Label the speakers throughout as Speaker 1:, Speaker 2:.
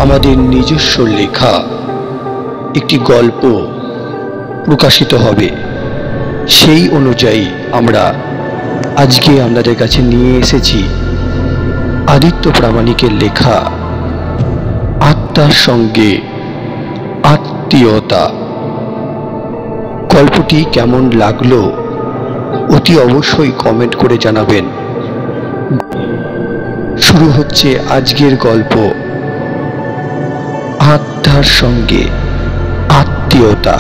Speaker 1: আমাদের নিজস্ব লেখা একটি গল্প প্রকাশিত হবে। সেই অনুযায়ী আমরা আজকে আপনাদের কাছে নিয়ে এসেছি আদিত্য প্রামাণিকের লেখা আত্মার সঙ্গে আত্মীয়তা। গল্পটি কেমন লাগলো অতি অবশ্যই কমেন্ট করে জানাবেন। শুরু হচ্ছে আজকের গল্প আত্মার সঙ্গে আত্মীয়তা।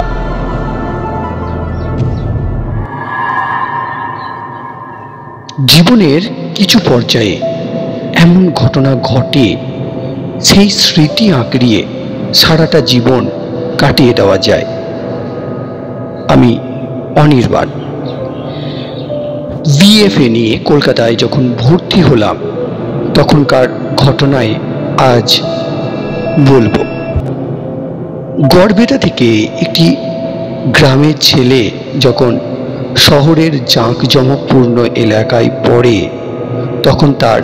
Speaker 1: জীবনের কিছু পর্যায়ে এমন ঘটনা ঘটে, সেই স্মৃতি আঁকড়িয়ে সারাটা জীবন কাটিয়ে দেওয়া যায়। আমি অনির্বাণ বিএফএ নিয়ে কলকাতায় যখন ভর্তি হলাম তখনকার ঘটনায় আজ বলবো। গড়বেতা থেকে একটি গ্রামের ছেলে যখন শহরের জাঁকজমকপূর্ণ এলাকায় পড়ে তখন তার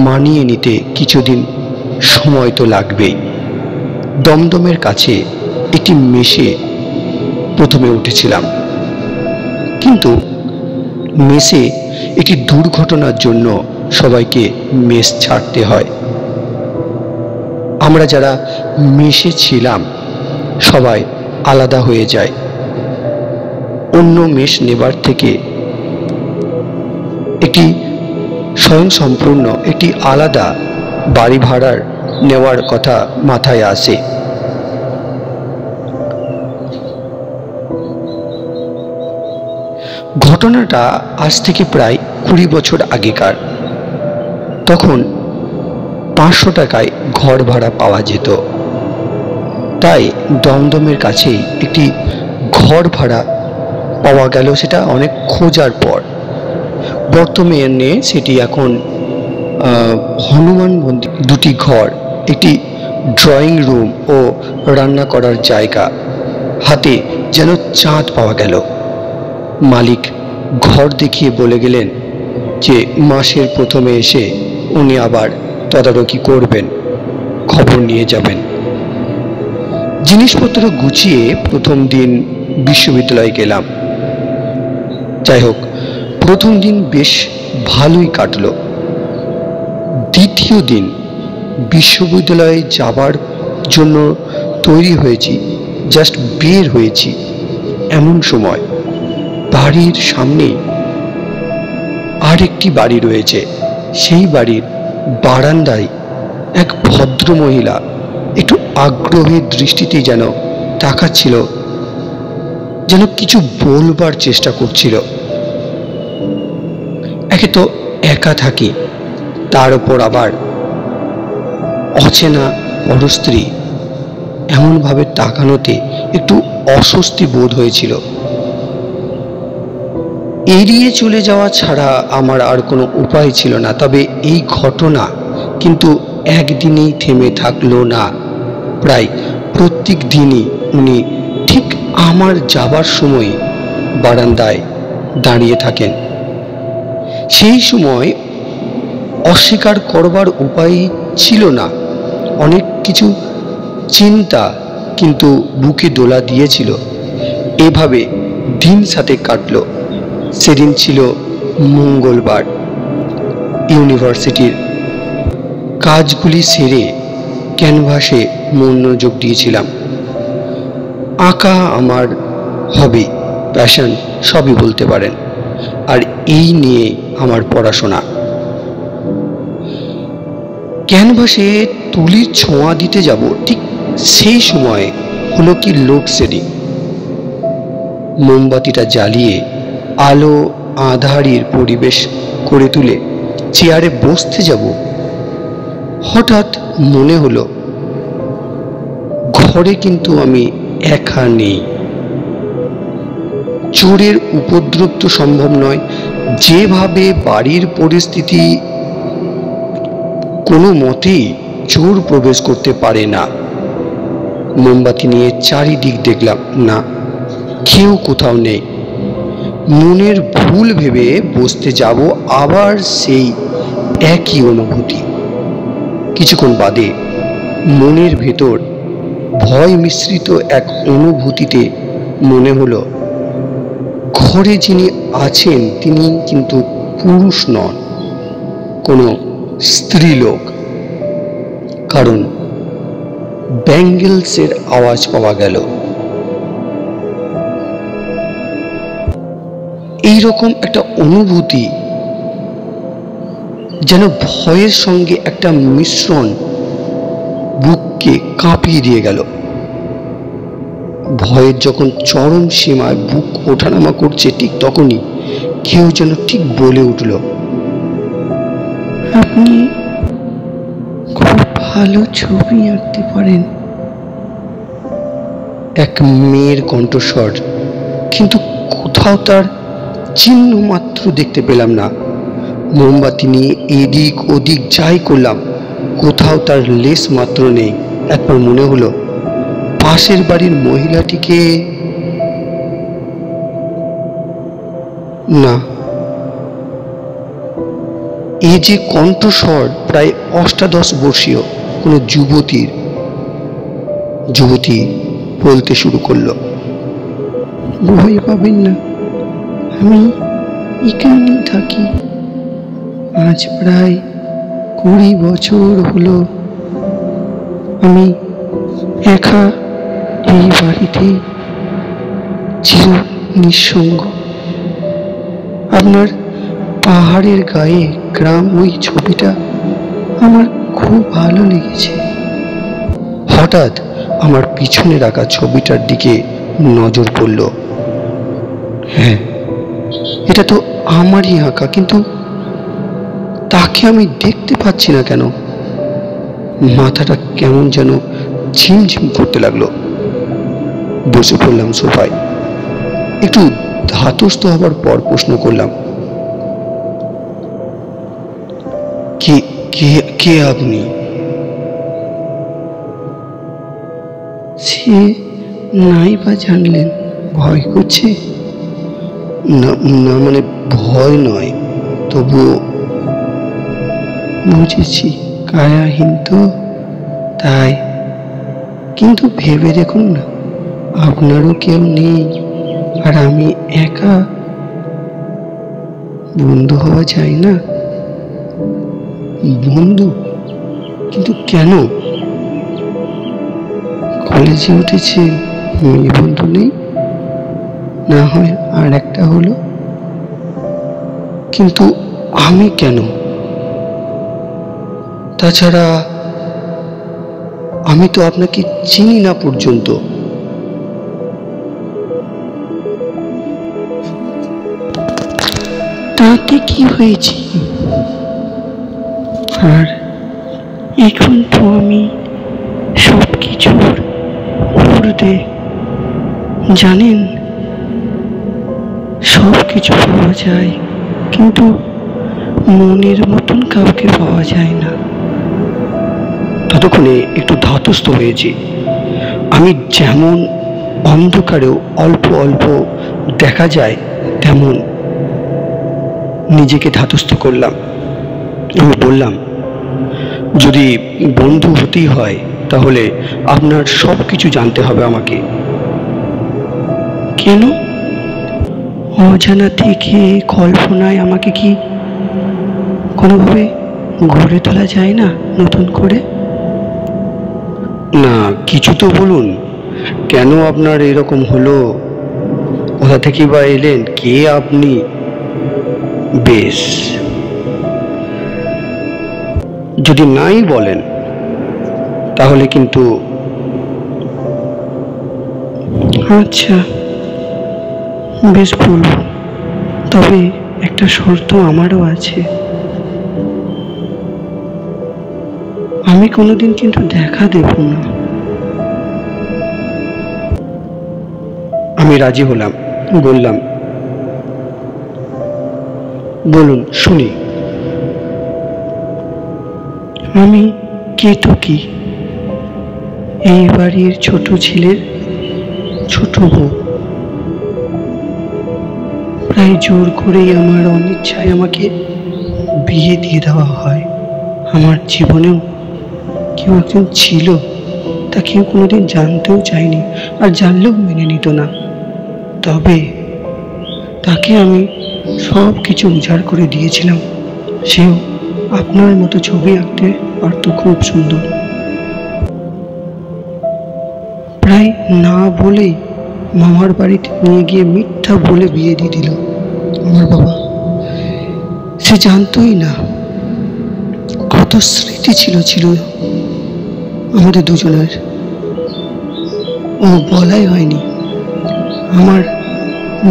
Speaker 1: মানিয়ে নিতে কিছুদিন সময় তো লাগবেই। দমদমের কাছে একটি মেসে প্রথমে উঠেছিলাম, কিন্তু মেসে একটি দুর্ঘটনার জন্য সবাইকে মেস ছাড়তে হয়। আমরা যারা মেসে ছিলাম সবাই আলাদা হয়ে যায়। অন্য মেস নেবার থেকে একটি স্বয়ংসম্পূর্ণ একটি আলাদা বাড়ি ভাড়ার নেওয়ার কথা মাথায় আসে। ঘটনাটা আজ থেকে প্রায় 20 বছর আগেকার। তখন 500 টাকায় ঘর ভাড়া পাওয়া যেত, তাই দমদমের কাছেই একটি ঘর ভাড়া পাওয়া গেল, সেটা অনেক খোঁজার পর। বর্তমানে সেটি এখন হনুমান মন্দির, দুটি ঘর, একটি ড্রয়িং রুম ও রান্না করার জায়গা, হাতে যেন চাঁদ পাওয়া গেল। মালিক ঘর দেখিয়ে বলে গেলেন যে মাসের প্রথমে এসে উনি আবার তদারকি করবেন, খবর নিয়ে যাবেন। জিনিসপত্র গুছিয়ে প্রথম দিন বিশ্ববিদ্যালয়ে গেলাম। যাই হোক, প্রথম দিন বেশ ভালোই কাটলো। দ্বিতীয় দিন বিশ্ববিদ্যালয়ে যাবার জন্য তৈরি হয়েছি, জাস্ট বের হয়েছি, এমন সময় বাড়ির সামনে আরেকটি বাড়ি রয়েছে। সেই বাড়ির বারান্দায় এক ভদ্র মহিলা একটু আগ্রহের দৃষ্টিতে যেন তাকাচ্ছিল, যেন কিছু বলবার চেষ্টা করছিল। একে তো একা থাকি, তার উপর আবার অচেনা পরস্ত্রী, এমনভাবে তাকানোতে একটু অস্বস্তি বোধ হয়েছিল। এড়িয়ে চলে যাওয়া ছাড়া আমার আর কোনো উপায় ছিল না। তবে এই ঘটনা কিন্তু একদিনেই থেমে থাকলো না। প্রায় প্রত্যেক দিনই উনি ঠিক আমার যাবার সময় বারান্দায় দাঁড়িয়ে থাকেন। সেই সময় অস্বীকার করবার উপায় ছিল না। অনেক কিছু চিন্তা কিন্তু বুকে দোলা দিয়েছিল। এভাবে দিন সাথে কাটলো। সেদিন ছিল মঙ্গলবার। ইউনিভার্সিটির কাজগুলি সেরে ক্যানভাসে মনোযোগ দিয়েছিলাম। আঁকা আমার হবি, প্যাশন সবই বলতে পারেন, আর এই নিয়ে আমার পড়াশোনা। ক্যানভাসে তুলির ছোঁয়া দিতে যাব, ঠিক সেই সময় হলো কি লোডশেডিং। মোমবাতিটা জ্বালিয়ে আলো আঁধারির পরিবেশ করে তুলে চেয়ারে বসতে যাব, হঠাৎ মনে হলো ঘরে কিন্তু আমি একা নেই। চোরের উপদ্রব তো সম্ভব নয়, যেভাবে বাড়ির পরিস্থিতি কোনো মতেই চোর প্রবেশ করতে পারে না। মোমবাতি নিয়ে চারিদিক দেখলাম, না, কেউ কোথাও নেই। মনের ভুল ভেবে বসতে যাব, আবার সেই একই অনুভূতি। কিছুক্ষণ বাদে মনের ভেতর ভয় মিশ্রিত এক অনুভূতিতে মনে হলো ঘরে যিনি আছেন তিনি কিন্তু পুরুষ নন, কোনো স্ত্রীলোক। কারণ ব্যাঙ্গেলসের আওয়াজ পাওয়া গেল। এইরকম একটা অনুভূতি, যেন ভয়ের সঙ্গে একটা মিশ্রণ বুককে কাঁপিয়ে দিয়ে গেল। ভয়ের যখন চরম সীমায় বুক ওঠানামা করছে, ঠিক তখনই কেউ যেন ঠিক বলে উঠল,
Speaker 2: আপনি খুব ভালো ছবি আঁকতে পারেন।
Speaker 1: এক মেয়ের কণ্ঠস্বর, কিন্তু কোথাও তার চিহ্ন মাত্র দেখতে পেলাম না। মোমবাতি নিয়ে এদিক ওদিক যাই করলাম, কোথাও তার লেশ মাত্র নেই। একবার মনে হলো পাশের বাড়ির মহিলাটিকে, না, এ যে কণ্ঠস্বর প্রায় ৮৮ বর্ষীয় কোনো যুবতী বলতে শুরু করলো,
Speaker 2: ভয় পাবেন না, আমি এখানেই থাকি। আজ প্রায় ২০ বছর হলো আমি একা এই বাড়িতে চির নিঃসঙ্গ। আপনার পাহাড়ের গায়ে গ্রাম, ওই ছবিটা আমার খুব ভালো লেগেছে।
Speaker 1: হঠাৎ আমার পিছনে রাখা ছবিটার দিকে নজর পড়ল। হ্যাঁ, এটা তো আমারই আঁকা, কিন্তু তাকে আমি দেখতে পাচ্ছি না কেন? মাথাটা কেমন যেন ঝিমঝিম করতে লাগলো। বসে পড়লাম সোফায়। একটু ধাতস্থ হবার পর প্রশ্ন করলাম, কে আপনি?
Speaker 2: সে নাই বা জানলেন, ভয় করছে?
Speaker 1: না, মানে ভয় নয়, তবুও।
Speaker 2: বুঝেছি, কায়াহীন তো, তাই। কিন্তু ভেবে দেখুন না, আপনারও কেউ নেই, আর আমি একা। বন্ধু হওয়া যায় না?
Speaker 1: বন্ধু? কিন্তু কেন?
Speaker 2: কলেজে উঠেছে, মেয়ে বন্ধু নেই? না হয় আর একটা হলো।
Speaker 1: কিন্তু আমি কেন? তাছাড়া আমি তো আপনাকে চিনি না পর্যন্ত।
Speaker 2: তাতে কি হয়েছে? আর এখন তো আমি সব কিছুর ঊর্ধ্বে। জানেন, সব কিছু পাওয়া যায়, কিন্তু মনের মতন কাউকে পাওয়া যায় না।
Speaker 1: ততক্ষণে একটু ধাতস্থ হয়েছি। আমি যেমন অন্ধকারেও অল্প অল্প দেখা যায়, তেমন নিজেকে ধাতস্থ করলাম। আমি বললাম, যদি বন্ধু হতেই হয় তাহলে আপনার সব কিছু জানতে হবে আমাকে।
Speaker 2: কেন? অজানা থেকে কল্পনায় আমাকে কি কোনোভাবে গড়ে তোলা যায় না নতুন করে?
Speaker 1: না, কিছু তো বলুন, কেন আপনার এরকম হলো? কোথা থেকে বা এলেন? কে আপনি? বেশ, যদি নাই বলেন তাহলে কিন্তু।
Speaker 2: আচ্ছা, বেশ বলবো, তবে একটা শর্ত আমারও আছে। আমি কোনোদিন কিন্তু দেখা দেব না।
Speaker 1: আমি রাজি হলাম, বললাম, বলুন শুনি।
Speaker 2: আমি কেতকী, এই বাড়ির ছোট ছেলের ছোট বউ। প্রায় জোর করেই আমার অনিচ্ছায় আমাকে বিয়ে দিয়ে দেওয়া হয়। আমার জীবনেও কেউ একজন ছিল, তা কেউ কোনোদিন জানতেও চায়নি, আর জানলেও মেনে নিত না। তবে তাকে আমি সব কিছু উজাড় করে দিয়েছিলাম। সেও আপনার মতো ছবি আঁকতে পারত, খুব সুন্দর। প্রায় না বলেই মামার বাড়িতে নিয়ে গিয়ে মিথ্যা বলে বিয়ে দিয়ে দিল আমার বাবা। সে জানতই না কত স্মৃতি ছিল আমাদের দুজনের। ও বলাই হয়নি, আমার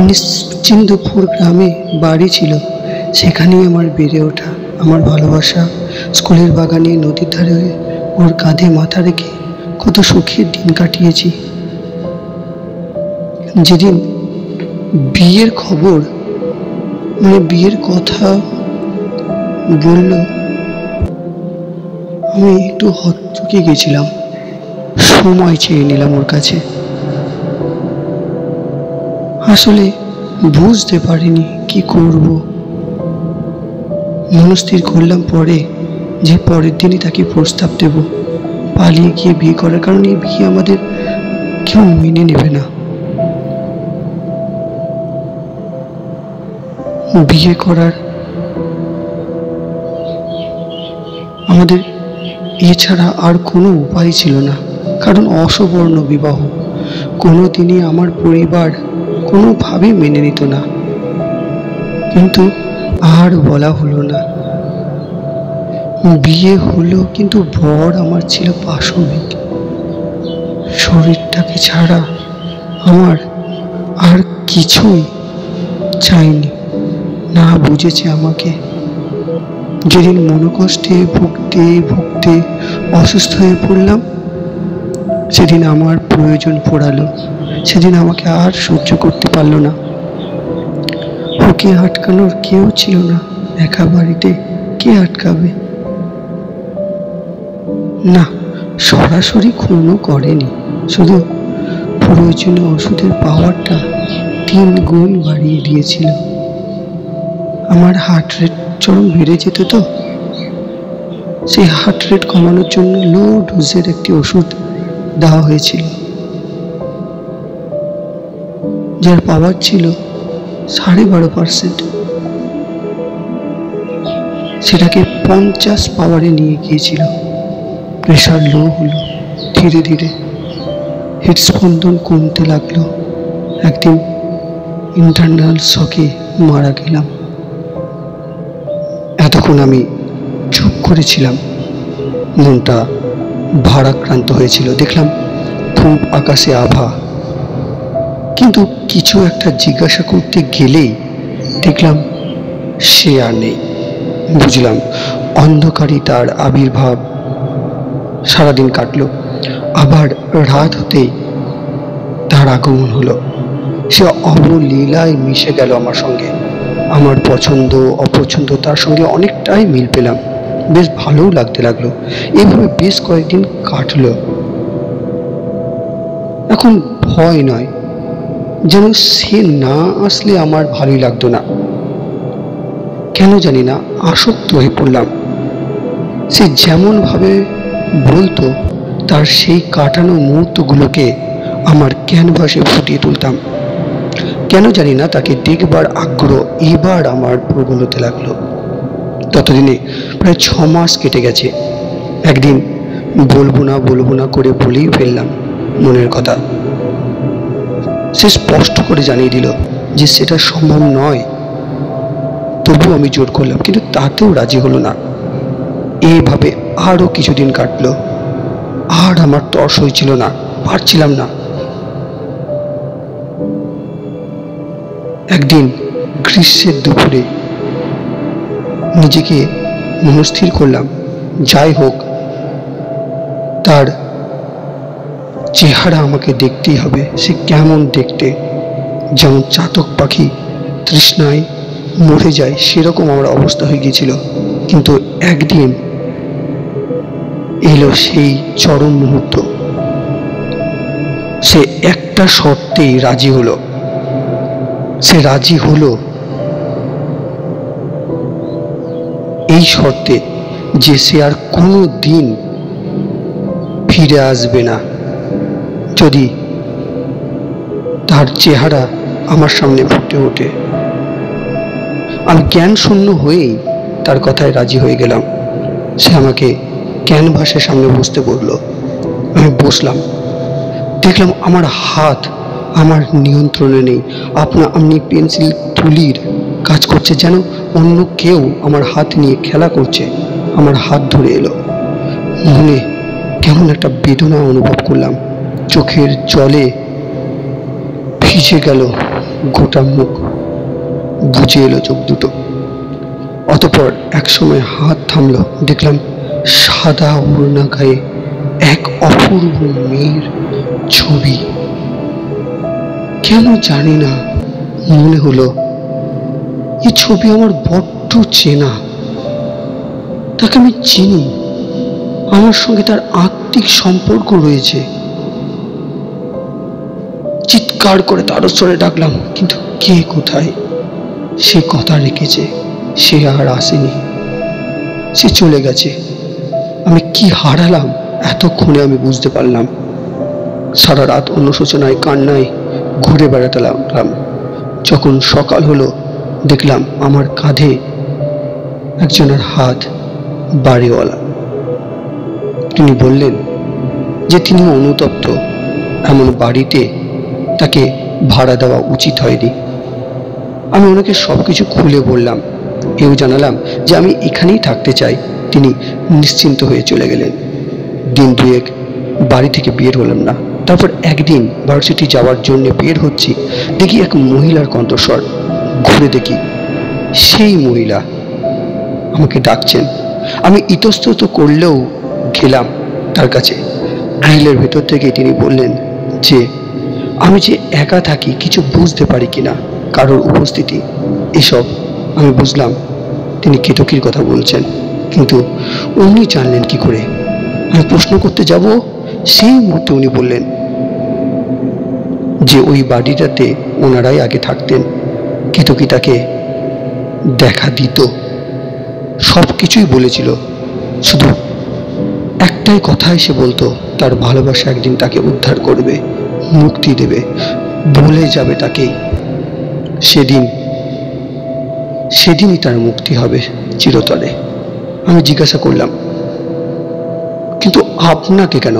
Speaker 2: নিশ্চিন্দপুর গ্রামে বাড়ি ছিল, সেখানেই আমার বেড়ে ওঠা। আমার ভালোবাসা স্কুলের বাগানে, নদীর ধারে ওর কাঁধে মাথা রেখে কত সুখের দিন কাটিয়েছি। যেদিন বিয়ের খবর, বিয়ের কথা বলল, আমি একটু হকচকে গেছিলাম। সময় চেয়ে নিলাম ওর কাছে। আসলে বুঝতে পারিনি কি করব। মনস্থির করলাম পরে যে পরের দিনই তাকে প্রস্তাব দেব, পালিয়ে গিয়ে বিয়ে করার। কারণ এই বিয়ে আমাদের কেউ মেনে নেবে না। বিয়ে করার আমাদের এছাড়া আর কোনো উপায় ছিল না, কারণ অসবর্ণ বিবাহ কোনো দিনই আমার পরিবার কোনোভাবেই মেনে নিত না। কিন্তু আর বলা হলো না। বিয়ে হলো, কিন্তু বর আমার ছিল পাশবিক। শরীরটাকে ছাড়া আমার আর কিছুই চাইনি। না বুঝেছে আমাকে। যেদিন মনোকষ্টে ভুগতে ভুগতে অসুস্থ হয়ে পড়লাম, সেদিন আমার প্রয়োজন পড়ালো। সেদিন আমাকে আর সহ্য করতে পারলো না। ওকে আটকানোর কেউ ছিল না। একা বাড়িতে কে আটকাবে? না, সরাসরি খুনও করেনি, শুধু প্রয়োজনীয় ওষুধের পাওয়ারটা 3 গুণ বাড়িয়ে দিয়েছিল। আমার হার্ট রেট চরম বেড়ে যেত, তো সেই হার্ট রেট কমানোর জন্য লো ডোজের একটি ওষুধ দেওয়া হয়েছিল, যার পাওয়ার ছিল 12.5%। সেটাকে 50 পাওয়ারে নিয়ে গিয়েছিল। প্রেশার লো হলো, ধীরে ধীরে হৃদস্পন্দন কমতে লাগলো। একদিন ইন্টারনাল শকে মারা গেলাম। এতক্ষণ আমি চুপ করেছিলাম, মনটা ভারাক্রান্ত হয়েছিল। দেখলাম খুব আকাশে আভা, কিন্তু কিছু একটা জিজ্ঞাসা করতে গেলেই দেখলাম সে আর নেই। বুঝলাম অন্ধকারই তার আবির্ভাব। সারাদিন কাটলো, আবার রাত হতেই তার আগমন হলো। সে অবলীলায় মিশে গেল আমার সঙ্গে। আমার পছন্দ অপছন্দ তার সঙ্গে অনেকটাই মিল পেলাম। বেশ ভালোও লাগতে লাগলো। এইভাবে বেশ কয়েকদিন কাটলো। এখন ভয় নয়, যেন সে না আসলে আমার ভালোই লাগতো না। কেন জানি না আসক্ত হয়ে পড়লাম। সে যেমনভাবে বলতো, তার সেই কাটানো মুহূর্তগুলোকে আমার ক্যানভাসে ফুটিয়ে তুলতাম। কেন জানি না তাকে দেখবার আগ্রহ এবার আমার প্রবল হতে লাগলো। ততদিনে প্রায় 6 মাস কেটে গেছে। একদিন বলবো না করে বলেই ফেললাম মনের কথা। সে স্পষ্ট করে জানিয়ে দিল যে সেটা সম্ভব নয়। তবু আমি জোর করলাম, কিন্তু তাতেও রাজি হলো না। এইভাবে আরও কিছুদিন কাটলো। আর আমার তর হয়েছিল না, পারছিলাম না। একদিন গ্রীষ্মের দুপুরে নিজেকে মনস্থির করলাম, যাই হোক তার চেহারা আমাকে দেখতেই হবে। সে কেমন দেখতে, যেমন চাতক পাখি তৃষ্ণায় মরে যায়, সেরকম আমার অবস্থা হয়ে গিয়েছিল। কিন্তু একদিন এলো সেই চরম মুহূর্ত। সে একটা শর্তেই রাজি হলো। সে রাজি হলো এই শর্তে যে সে আর কোনো দিন ফিরে আসবে না যদি তার চেহারা আমার সামনে ফুটে ওঠে। আমি জ্ঞান শূন্য হয়েই তার কথায় রাজি হয়ে গেলাম। সে আমাকে ক্যানভাসের সামনে বসতে বলল। আমি বসলাম। দেখলাম আমার হাত আমার নিয়ন্ত্রণে নেই। আপনি পেন্সিল তুলির কাজ করছে, যেন অন্য কেউ আমার হাত নিয়ে খেলা করছে। আমার হাত ধরে এলো। মনে কেমন একটা বেদনা অনুভব করলাম। চোখের জলে ভিজে গেল গোটা মুখ, বুঝে এলো চোখ দুটো। অতঃপর একসময় হাত থামলো। দেখলাম সাদা ওড়না গায়ে এক অপূর্ব মেয়ের ছবি। কেন জানি না মনে হলো এই ছবি আমার বড্ড চেনা। তাকে আমি চিনি, আমার সঙ্গে তার আত্মিক সম্পর্ক রয়েছে। চিৎকার করে তার স্বরে ডাকলাম, কিন্তু কে কোথায়? সে কথা রেখেছে, সে আর আসেনি, সে চলে গেছে। আমি কি হারালাম এতক্ষণে আমি বুঝতে পারলাম। সারা রাত অনুশোচনায় কান্নায় ঘুরে বেড়াতে লাগলাম। যখন সকাল হলো দেখলাম আমার কাঁধে একজনের হাত, বাড়িওয়ালা। তিনি বললেন যে তিনি অনুতপ্ত, এমন বাড়িতে তাকে ভাড়া দেওয়া উচিত হয়নি। আমি ওনাকে সব কিছু খুলে বললাম, এও জানালাম যে আমি এখানেই থাকতে চাই। তিনি নিশ্চিন্ত হয়ে চলে গেলেন। দিন দুয়েক বাড়ি থেকে বের হলাম না। তারপর একদিন ভার্সিটি যাওয়ার জন্য বের হচ্ছি, দেখি এক মহিলার কণ্ঠস্বর। ঘুরে দেখি সেই মহিলা আমাকে ডাকছেন। আমি ইতস্তত করলেও গেলাম তার কাছে। গ্রিলের ভেতর থেকে তিনি বললেন যে আমি যে একা থাকি, কিছু বুঝতে পারি কিনা, কারোর উপস্থিতি, এসব। আমি বুঝলাম তিনি কেতকীর কথা বলছেন, কিন্তু উনি জানলেন কি করে? আমি প্রশ্ন করতে যাব, সেই মুহূর্তে উনি বললেন যে ওই বাড়িটাতে ওনারাই আগে থাকতেন, কেতকী তাকে দেখা দিত, সব কিছুই বলেছিল। শুধু একটাই কথাই সে বলতো, তার ভালোবাসা একদিন তাকে উদ্ধার করবে, মুক্তি দেবে, ভুলে যাবে তাকেই। সেদিনই তার মুক্তি হবে চিরতরে। আমি জিজ্ঞাসা করলাম, কিন্তু আপনাকে কেন?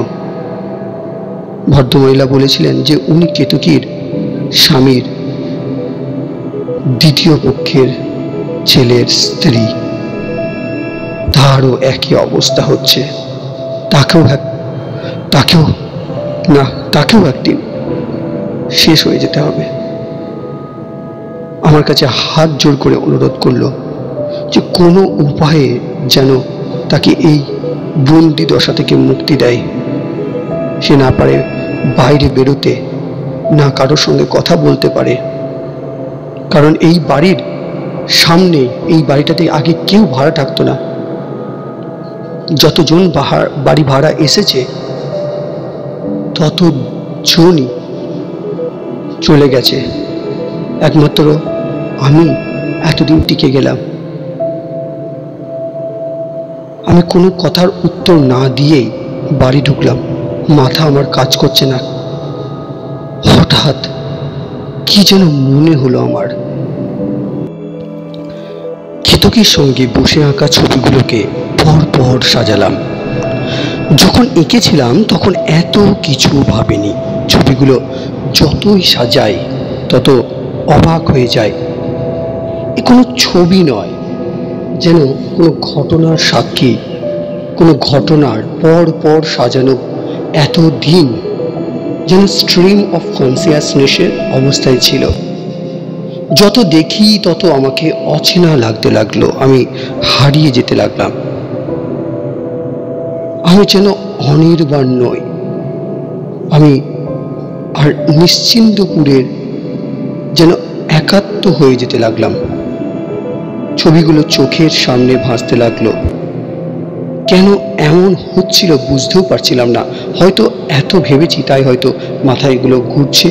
Speaker 2: ভদ্রমহিলা বলেছিলেন যে উনি কেতকীর স্বামীর দ্বিতীয় পক্ষের ছেলের স্ত্রী। তারও একই অবস্থা হচ্ছে। তাকেও একদিন শেষ হয়ে যেতে হবে। আমার কাছে হাত জোর করে অনুরোধ করলো যে কোনো উপায়ে যেন তাকে এই বন্দি দশা থেকে মুক্তি দেয়। সে না পারে বাইরে বেরোতে, না কারোর সঙ্গে কথা বলতে পারে। কারণ এই বাড়ির সামনে, এই বাড়িটাতে আগে কেউ ভাড়া থাকতো না। যতজন বাড়ি ভাড়া এসেছে ততজনই চলে গেছে। একমাত্র আমি এতদিন টিকে গেলাম। আমি কোনো কথার উত্তর না দিয়েই বাড়ি ঢুকলাম। মাথা আমার কাজ করছে না। হঠাৎ কি যেন মনে হলো আমার। কেতকীর সঙ্গে বসে আঁকা ছবিগুলোকে পর সাজালাম। যখন এঁকেছিলাম তখন এত কিছু ভাবিনি। ছবিগুলো যতই সাজাই তত অবাক হয়ে যায়। এ কোনো ছবি নয়, যেন কোনো ঘটনার সাক্ষী, কোনো ঘটনার পর সাজানো এতদিন যেন স্ট্রিম অফ কনসিয়াসনেসের অবস্থায় ছিল। যত দেখি তত আমাকে অচেনা লাগতে লাগলো। আমি হারিয়ে যেতে লাগলাম। আমি যেন অনির্বাণ নই। আমি আর নিশ্চিন্তপুরের যেন একাত্ম হয়ে যেতে লাগলাম। ছবিগুলো চোখের সামনে ভাসতে লাগলো। কেন এমন হচ্ছিল বুঝতেও পারছিলাম না। হয়তো এত ভেবেছি তাই হয়তো মাথায় এগুলো ঘুরছে।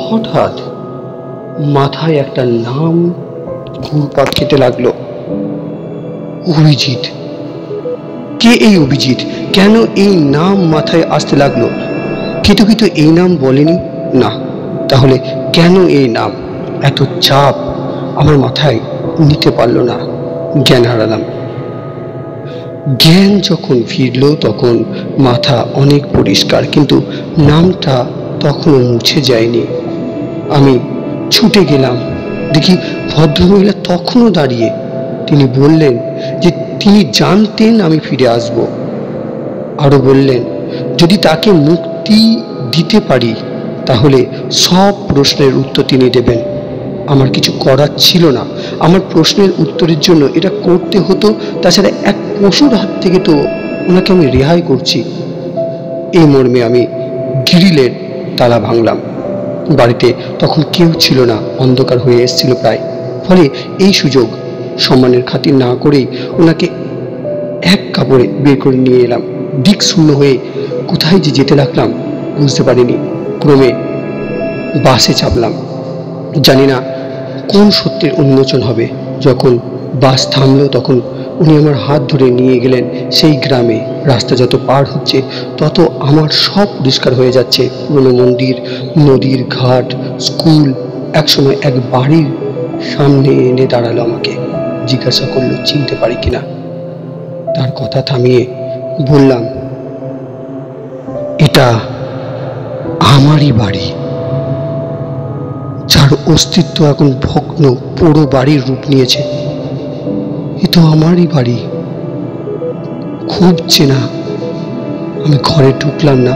Speaker 2: হঠাৎ মাথায় একটা নাম ঘুরপাক খেতে লাগলো, অরিজিৎ। কে এই অভিজিৎ? কেন এই নাম মাথায় আসতে লাগলো? কেতকী তো এই নাম বলেনি। না, তাহলে কেন এই নাম? এত চাপ আমার মাথায় নিতে পারলো না, জ্ঞান হারালাম। জ্ঞান যখন ফিরল তখন মাথা অনেক পরিষ্কার, কিন্তু নামটা তখনও মুছে যায়নি। আমি ছুটে গেলাম, দেখি ভদ্রমহিলা তখনও দাঁড়িয়ে। তিনি বললেন যে তিনি জানতেন আমি ফিরে আসব। আরও বললেন যদি তাকে মুক্তি দিতে পারি তাহলে সব প্রশ্নের উত্তর তিনি দেবেন। আমার কিছু করার ছিল না, আমার প্রশ্নের উত্তরের জন্য এটা করতে হতো। তাছাড়া এক পশুর হাত থেকে তো ওনাকে আমি রেহাই করছি। এই মর্মে আমি গ্রিলের তালা ভাঙলাম। বাড়িতে তখন কেউ ছিল না, অন্ধকার হয়ে এসেছিল প্রায়। ফলে এই সুযোগ সম্মানের খাতির না করেই ওনাকে এক কাপড়ে বের করে নিয়ে এলাম। দিক শূন্য হয়ে কোথায় যে যেতে লাগলাম বুঝতে পারিনি। ক্রমে বাসে চাপলাম। জানি না কোন সত্যের উন্মোচন হবে। যখন বাস থামলো তখন উনি আমার হাত ধরে নিয়ে গেলেন সেই গ্রামে। রাস্তা যত পার হচ্ছে তত আমার সব পরিষ্কার হয়ে যাচ্ছে। পুরনো মন্দির, নদীর ঘাট, স্কুল। একসময় এক বাড়ির সামনে এনে দাঁড়ালো আমাকে। জিজ্ঞাসা করলো চিনতে পারি কিনা। তার কথা থামিয়ে বললাম এটা আমারই বাড়ি, যার অস্তিত্ব এখন ভগ্ন, পুরো বাড়ির রূপ নিয়েছে। এ তো আমারই বাড়ি, খুব চেনা। আমি ঘরে ঢুকলাম না,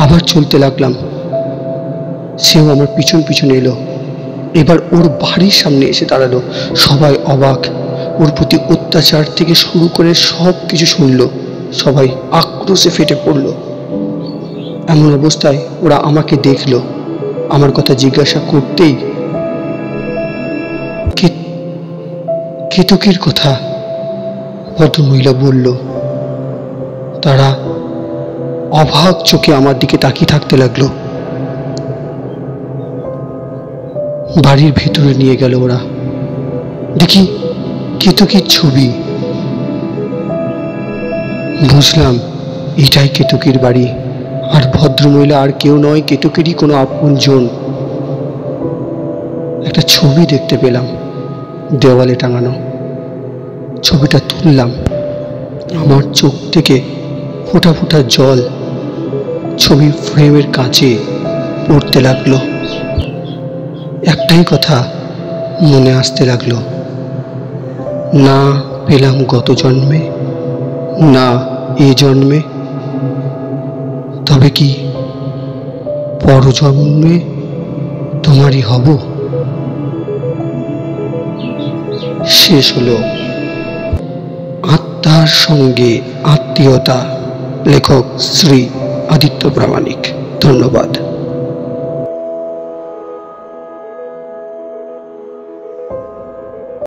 Speaker 2: আবার চলতে লাগলাম। সেও আমার পিছন পিছন এলো। এবার ওর বাড়ির সামনে এসে দাঁড়ালো। সবাই অবাক। ওর প্রতি অত্যাচার থেকে শুরু করে সব কিছু শুনল। সবাই আক্রোশে ফেটে পড়ল। এমন অবস্থায় ওরা আমাকে দেখলো। আমার কথা জিজ্ঞাসা করতেই কেতকীর কথা ভদ্রমহিলা বলল। তারা অবাক চোখে আমার দিকে তাকিয়ে থাকতে লাগলো। বাড়ির ভেতরে নিয়ে গেল ওরা। দেখি কেতকীর ছবি। বুঝলাম এটাই কেতকীর বাড়ি। আর ভদ্রমহিলা আর কেউ নয়, কেতকীরই কোনো আপনজন। একটা ছবি দেখতে পেলাম দেওয়ালে টাঙানো। ছবিটা তুললাম। আমার চোখ থেকে ফোঁটা ফোঁটা জল ছবির ফ্রেমের কাছে পড়তে লাগলো। একটাই কথা মনে আসতে লাগলো, না পেলাম গত জন্মে, না এ জন্মে, তবে কি পরজন্মে তোমারই হব। শেষ হলো আত্মার সঙ্গে আত্মীয়তা। লেখক শ্রী আদিত্য প্রামাণিক। ধন্যবাদ।